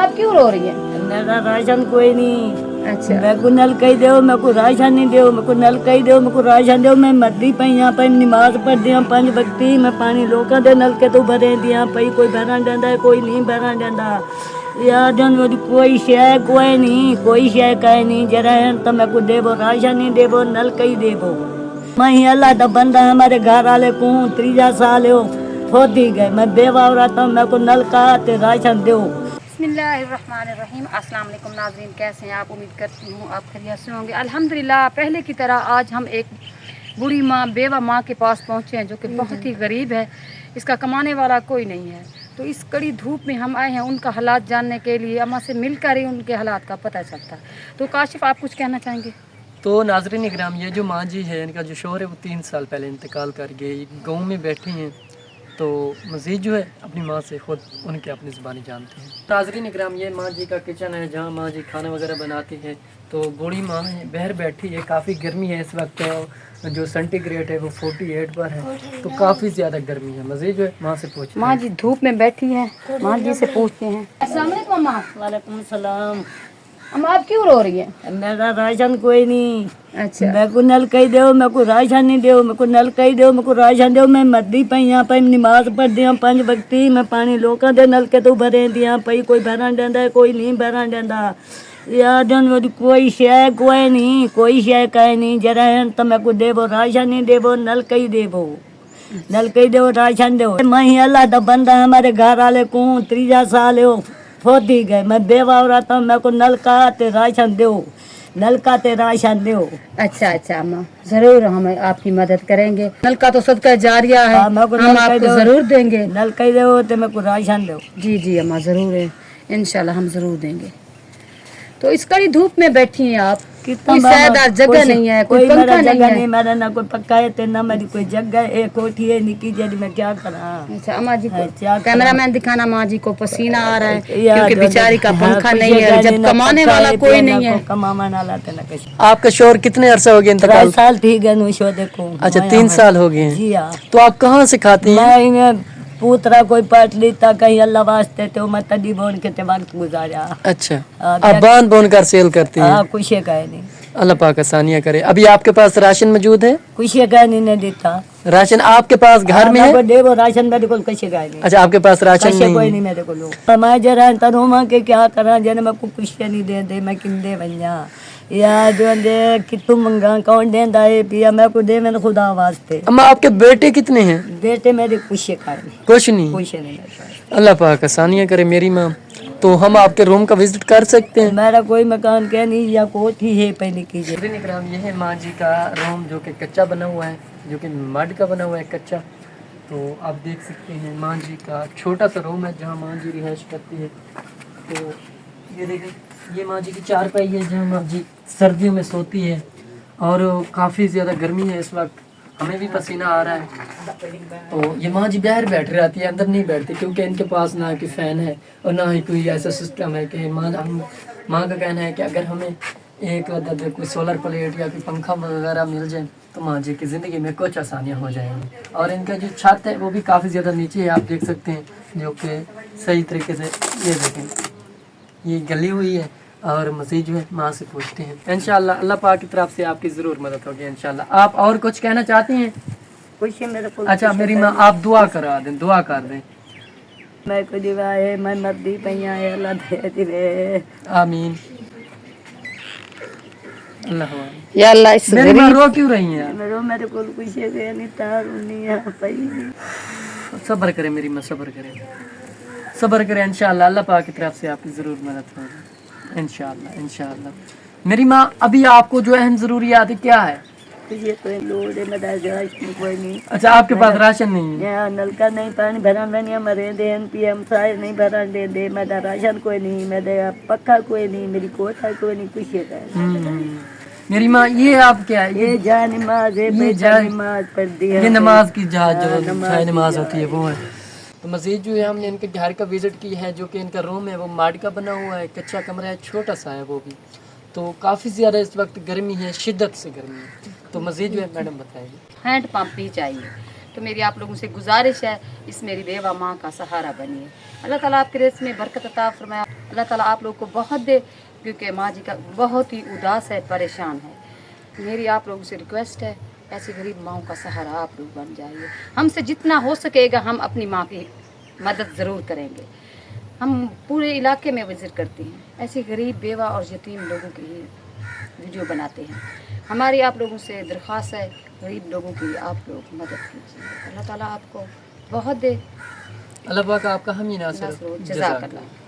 आप क्यों रो रही है? मेरा राशन कोई नहीं। अच्छा, मैं को नल कही दो, मैं को राशन नहीं दो, मैं को नल कही दो, मैं को राशन दो। मैं मर्दी पे यहाँ पे नमाज पढ़ दिया 5 वक्ती। मैं पानी लोगों दे नल के तो भरे दिया पई। कोई भरा देंदा है, कोई नहीं भरा देंदा यार। जन वो कोई शय कोई नहीं, कोई शय कहे नहीं। जरा तो मैं को देवो राशन नहीं देवो, नल कही देवो। मैं ही अल्लाह दा बंदा, हमारे घर वाले को 3 साल हो होती गए। मैं बेवा रहा था, मैं को नल का ते राशन दो। बिस्मिल्लाहिर्रहमानिर्रहीम। अस्सलाम वालेकुम नाज़रीन, कैसे हैं आप? उम्मीद करती हूँ आप खैरियत से होंगे। अल्हम्दुलिल्लाह, पहले की तरह आज हम एक बूढ़ी माँ, बेवा माँ के पास पहुँचे हैं जो कि बहुत ही गरीब है। इसका कमाने वाला कोई नहीं है। तो इस कड़ी धूप में हम आए हैं उनका हालात जानने के लिए। अम्मा से मिलकर ही उनके हालात का पता चलता है। तो काशिफ, आप कुछ कहना चाहेंगे? तो नाज़रीन इकराम, ये जो माँ जी है, इनका जो शौहर है वो 3 साल पहले इंतकाल कर गई। गाँव में बैठी हैं। तो मज़ीद जो है अपनी माँ से ख़ुद उनके अपनी ज़ुबानी जानते हैं। नाज़रीन इकराम, ये माँ जी का किचन है जहाँ माँ जी खाना वगैरह बनाती है। तो बूढ़ी माँ है, बाहर बैठी है। काफ़ी गर्मी है इस वक्त, जो सेंटीग्रेड है वो 48 पर है। तो काफ़ी ज़्यादा गर्मी है। मज़ीद जो है माँ से पूछते हैं। माँ जी धूप में बैठी है, माँ जी से पूछते हैं। अस्सलाम वालेकुम अम्मा। वालेकुम सलाम। अम्मा, आप क्यों रो रही है? मेरा राशन कोई नहीं। अच्छा, मैं को नल कही दो, मैं को राशन नहीं दो, मैं को नल कही दो, मैं को राशन दो। मैं मर्दी पे यहाँ पे नमाज पढ़ दिया 5 वक्ती। मैं पानी लोगों दे नल के तो भरे दिया पई। कोई भरा देंदा है, कोई नहीं भरा देंदा यार। जन वो कोई शय कोई नहीं, कोई शय कहे नहीं। जरा तो मैं को देवो राशन नहीं देवो, नल कही देवो, नल कही देवो राशन दो। मैं ही अल्लाह दा बंदा, हमारे घर वाले को 3 साल हो होती गए। मैं बेवा रहा था, मैं को नल का ते राशन दो, नल का ते राशन दो। अच्छा अच्छा अम्मा, जरूर हम आपकी मदद करेंगे। नल का तो सदका जारिया है, हाँ, मैं को हम नल कही आपको दो, जरूर देंगे। नल कही दो ते मैं को राशन दो। जी जी अम्मा, जरूर है, इंशाल्लाह हम जरूर देंगे। तो इस कड़ी धूप में बैठी हैं आप, कोई सायदार जगह नहीं है, कोई मेरा पंखा नहीं जगह है। नहीं, मेरा ना कोई पक्का है ते ना मेरी कोई जगह है। एक कोठी है निकी जड़ी, मैं क्या करा। अच्छा अम्मा जी, क्या कैमरामैन दिखाना, माँ जी को पसीना आ रहा है यार, क्योंकि बेचारी का हाँ, पंखा कुछ नहीं है, जगह जब ना कमाने पक्का वाला है, कोई ना नहीं है। को कमावा ना लाते ना कुछ। आपका शौहर कितने अरसा हो गया 3 इंतकाल? साल ठीक है नुशो देखो। अच्छा, मैं 3 यहाँ- साल हो गए हैं। जी हाँ। तो आप कहाँ से खाती हैं? मैं इन्हें पूतरा कोई पट लेता कहीं अल्लाह वास्ते, तो मैं तड़ी बोन के ते वक्त गुजारा। अच्छा, हाँ, आप बांध बोन कर सेल करती हैं। हाँ, कुछ ये कहे नहीं, अल्लाह पाक आसानियाँ करे। अभी आपके पास राशन मौजूद है? कुछ ये कहे नहीं देता। राशन आपके पास घर में है? देवो राशन मेरे को कुछ कहे नहीं। अच्छा, आपके पास राशन कशे कोई नहीं नहीं है। मेरे को लो। मैं जरा तरोमा के क्या करा, जन मैं को कुछ नहीं दे मैं किंदे बन्या या जो दे कि तुम मंगा कौन देंदा है पिया, मैं को दे मैंने खुदा वास्ते। अम्मा, आपके बेटे कितने हैं? बेटे मेरे कुछ कहे नहीं, कुछ नहीं। कुछ नहीं मेरे पास। अल्लाह पाक आसानियाँ करे मेरी माँ। तो हम आपके रूम का विजिट कर सकते हैं? मेरा कोई मकान क्या नहीं या कोठी है पहले कीजिए। ये है माँ जी का रूम, जो कि कच्चा बना हुआ है, जो कि मड का बना हुआ है, कच्चा। तो आप देख सकते हैं माँ जी का छोटा सा रूम है जहाँ माँ जी रिहाइश करती है। तो ये देखें, ये माँ जी की चारपाई है जहाँ माँ जी सर्दियों में सोती है। और काफ़ी ज़्यादा गर्मी है इस वक्त, हमें भी पसीना आ रहा है। तो ये माँ जी बाहर बैठ रहती है, अंदर नहीं बैठती, क्योंकि इनके पास ना कोई फ़ैन है और ना ही कोई ऐसा सिस्टम है कि माँ का कहना है कि अगर हमें एक अदद कोई सोलर प्लेट या कोई पंखा वगैरह मिल जाए तो माँ जी की ज़िंदगी में कुछ आसानियाँ हो जाएंगी। और इनका जो छत है वो भी काफ़ी ज़्यादा नीचे है, आप देख सकते हैं, जो कि सही तरीके से ये देखें ये गली हुई है। और मज़ीद जो है माँ से पूछते हैं इंशाअल्लाह अल्लाह पाक की तरफ से आपकी ज़रूर मदद होगी इंशाअल्लाह। आप और कुछ कहना चाहती हैं? कुछ मेरे को अच्छा मेरी माँ, आप दुआ करा दें, दुआ कर दें। मैं को दिवा है, मैं मर्दी पैया है, अल्लाह दे दिवे। आमीन। अल्लाह या अल्लाह, इस मेरी माँ रो क्यों रही हैं? मेरे को कुछ ये नहीं तार नहीं है पई। सब्र करें मेरी माँ, सब्र करें, सब्र करें, इंशाअल्लाह अल्लाह पाक की तरफ से आपकी ज़रूर मदद होगी इंशाअल्लाह इंशाअल्लाह। मेरी माँ, अभी आपको जो अहम ज़रूरियात है क्या है? ये कोई लोड है मेरा राशन कोई नहीं। अच्छा, आपके पास राशन नहीं है? यहाँ नलका नहीं, पानी भरा नहीं, हमारे दे एनपीएम सारे नहीं भरा दे मेरा राशन कोई नहीं, मेरा पक्का कोई नहीं, मेरी कोठा कोई नहीं, कुछ है। मेरी माँ, ये आप क्या है? ये जा नमाज है, नमाज पढ़ दी है, ये नमाज की जहाज जो नमाज नमाज होती है वो है। तो मज़ीद जो है हमने इनके घर का विज़िट की है, जो कि इनका रूम है वो माड का बना हुआ है, कच्चा कमरा है, छोटा सा है वो भी। तो काफ़ी ज़्यादा इस वक्त गर्मी है, शिद्दत से गर्मी है। तो मज़ीद जो है मैडम बताएंगे। हैंड पंप ही चाहिए। तो मेरी आप लोगों से गुजारिश है, इस मेरी बेवा माँ का सहारा बनिए। अल्लाह ताला आपके रिज़्क़ में बरकत अता फरमाए। अल्लाह ताला आप लोगों को बहुत दे, क्योंकि माँ जी का बहुत ही उदास है, परेशान है। मेरी आप लोगों से रिक्वेस्ट है, ऐसी गरीब माँओं का सहारा आप लोग बन जाइए। हमसे जितना हो सकेगा हम अपनी माँ की मदद ज़रूर करेंगे। हम पूरे इलाके में विज़िट करते हैं, ऐसे गरीब बेवा और यतीम लोगों की ही वीडियो बनाते हैं। हमारी आप लोगों से दरख्वास्त है, गरीब लोगों की आप लोग मदद कीजिए। अल्लाह ताला आपको बहुत दे। अल्लाह पाक आपका हम ही नासिर नस्र हो। जज़ाकल्लाह।